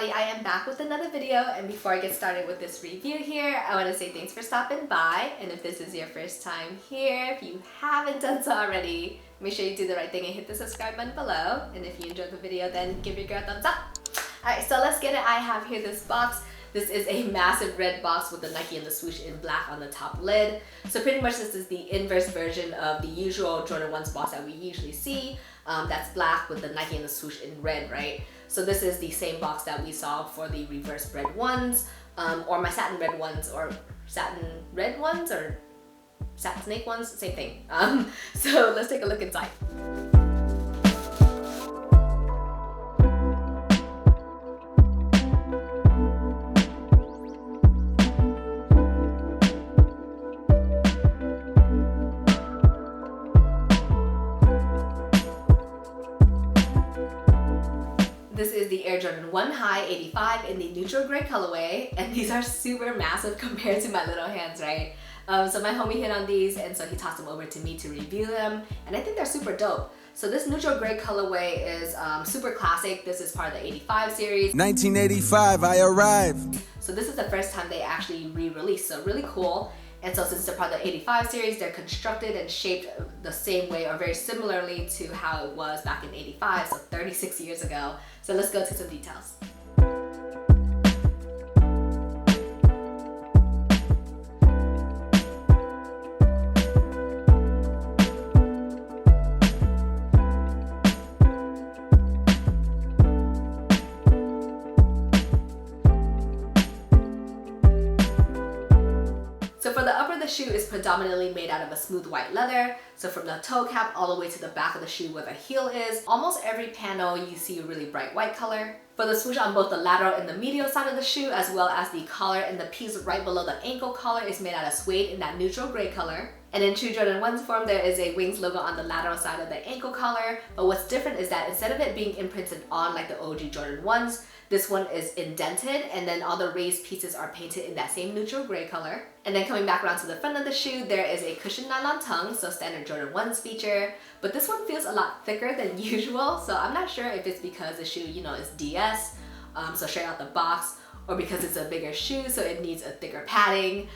everybody, I am back with another video, and before I get started with this review here, I want to say thanks for stopping by. And if this is your first time here, if you haven't done so already, make sure you do the right thing and hit the subscribe button below. And if you enjoyed the video, then give your girl a thumbs up. Alright, so let's get it. I have here this box. This is a massive red box with the Nike and the swoosh in black on the top lid. So pretty much this is the inverse version of the usual Jordan 1's box that we usually see. That's black with the Nike and the swoosh in red, right? So this is the same box that we saw for the reverse red ones, or my satin red ones, or satin red ones, or satin snake ones, same thing. So let's take a look inside. This is the Air Jordan 1 High 85 in the neutral gray colorway, and these are super massive compared to my little hands, right? So my homie hit on these, and so he tossed them over to me to review them, and I think they're super dope. So this neutral gray colorway is super classic. This is part of the 85 series. 1985, I arrived. So this is the first time they actually re-released, so really cool. And so since they're part of the 85 series, they're constructed and shaped the same way or very similarly to how it was back in 85, so 36 years ago. So let's go to some details. So for the upper, the shoe is predominantly made out of a smooth white leather. So from the toe cap all the way to the back of the shoe where the heel is, almost every panel you see a really bright white color. For the swoosh on both the lateral and the medial side of the shoe, as well as the collar and the piece right below the ankle collar, is made out of suede in that neutral gray color. And in true Jordan 1's form, there is a Wings logo on the lateral side of the ankle collar. But what's different is that instead of it being imprinted on like the OG Jordan 1's, this one is indented, and then all the raised pieces are painted in that same neutral gray color. And then coming back around to the front of the shoe, there is a cushioned nylon tongue, so standard Jordan 1's feature. But this one feels a lot thicker than usual, so I'm not sure if it's because the shoe, you know, is DS, so straight out the box, or because it's a bigger shoe, so it needs a thicker padding,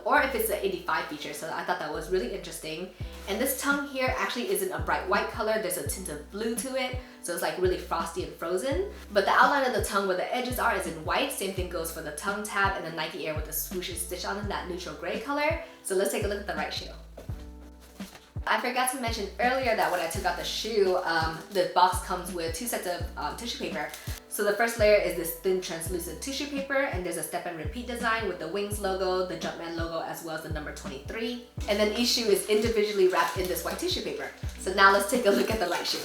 or if it's the 85 feature, so I thought that was really interesting. And this tongue here actually isn't a bright white color, there's a tint of blue to it, so it's like really frosty and frozen. But the outline of the tongue where the edges are is in white, same thing goes for the tongue tab and the Nike Air with the swoosh is stitched on in that neutral gray color. So let's take a look at the right shoe. I forgot to mention earlier that when I took out the shoe, the box comes with two sets of tissue paper. So the first layer is this thin translucent tissue paper, and there's a step and repeat design with the Wings logo, the Jumpman logo, as well as the number 23. And then each shoe is individually wrapped in this white tissue paper. So now let's take a look at the right shoe.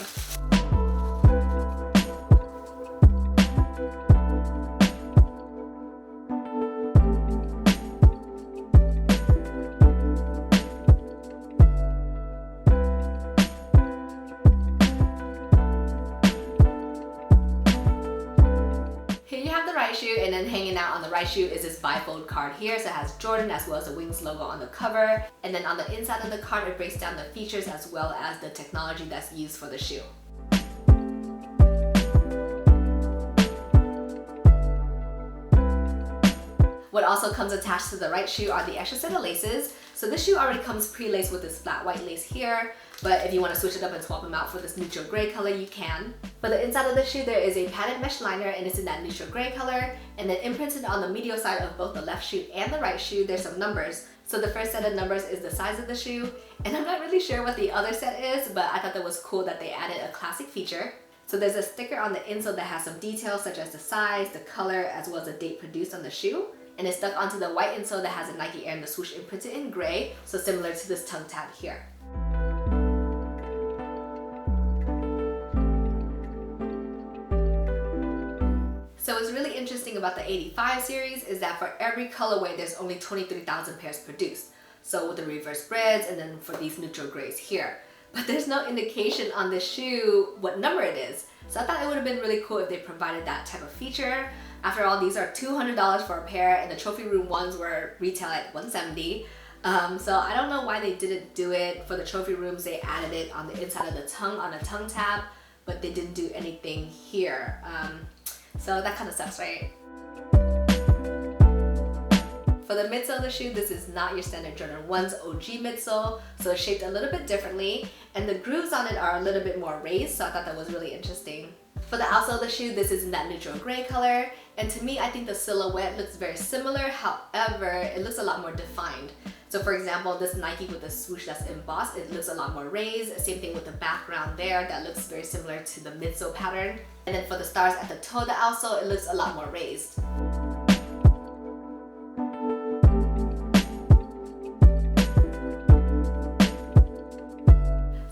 Shoe, and then hanging out on the right shoe is this bifold card here, so it has Jordan as well as the Wings logo on the cover, and then on the inside of the card it breaks down the features as well as the technology that's used for the shoe. What also comes attached to the right shoe are the extra set of laces. So this shoe already comes pre-laced with this flat white lace here, but if you want to switch it up and swap them out for this neutral gray color, you can. For the inside of the shoe, there is a padded mesh liner, and it's in that neutral gray color, and then imprinted on the medial side of both the left shoe and the right shoe, there's some numbers. So the first set of numbers is the size of the shoe, and I'm not really sure what the other set is, but I thought that was cool that they added a classic feature. So there's a sticker on the insole that has some details such as the size, the color, as well as the date produced on the shoe. And it's stuck onto the white insole that has a Nike Air and the swoosh imprinted in gray, so similar to this tongue tab here. So what's really interesting about the 85 series is that for every colorway there's only 23,000 pairs produced. So with the reverse reds and then for these neutral grays here. But there's no indication on this shoe what number it is. So I thought it would have been really cool if they provided that type of feature. After all, these are $200 for a pair, and the trophy room ones were retail at $170. So I don't know why they didn't do it. For the trophy rooms, they added it on the inside of the tongue on a tongue tab, but they didn't do anything here. So that kind of sucks, right? For the midsole of the shoe, this is not your standard Jordan 1's OG midsole, so it's shaped a little bit differently, and the grooves on it are a little bit more raised, so I thought that was really interesting. For the outsole of the shoe, this is in that neutral gray color, and to me, I think the silhouette looks very similar, however, it looks a lot more defined. So for example, this Nike with the swoosh that's embossed, it looks a lot more raised. Same thing with the background there, that looks very similar to the midsole pattern. And then for the stars at the toe of the outsole, it looks a lot more raised.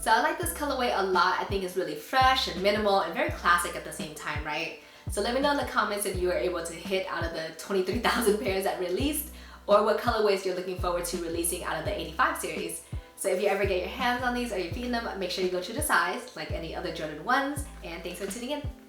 So I like this colorway a lot. I think it's really fresh and minimal and very classic at the same time, right? So let me know in the comments if you were able to hit out of the 23,000 pairs that released, or what colorways you're looking forward to releasing out of the 85 series. So if you ever get your hands on these or you're feeling them, make sure you go to the size like any other Jordan 1s, and thanks for tuning in.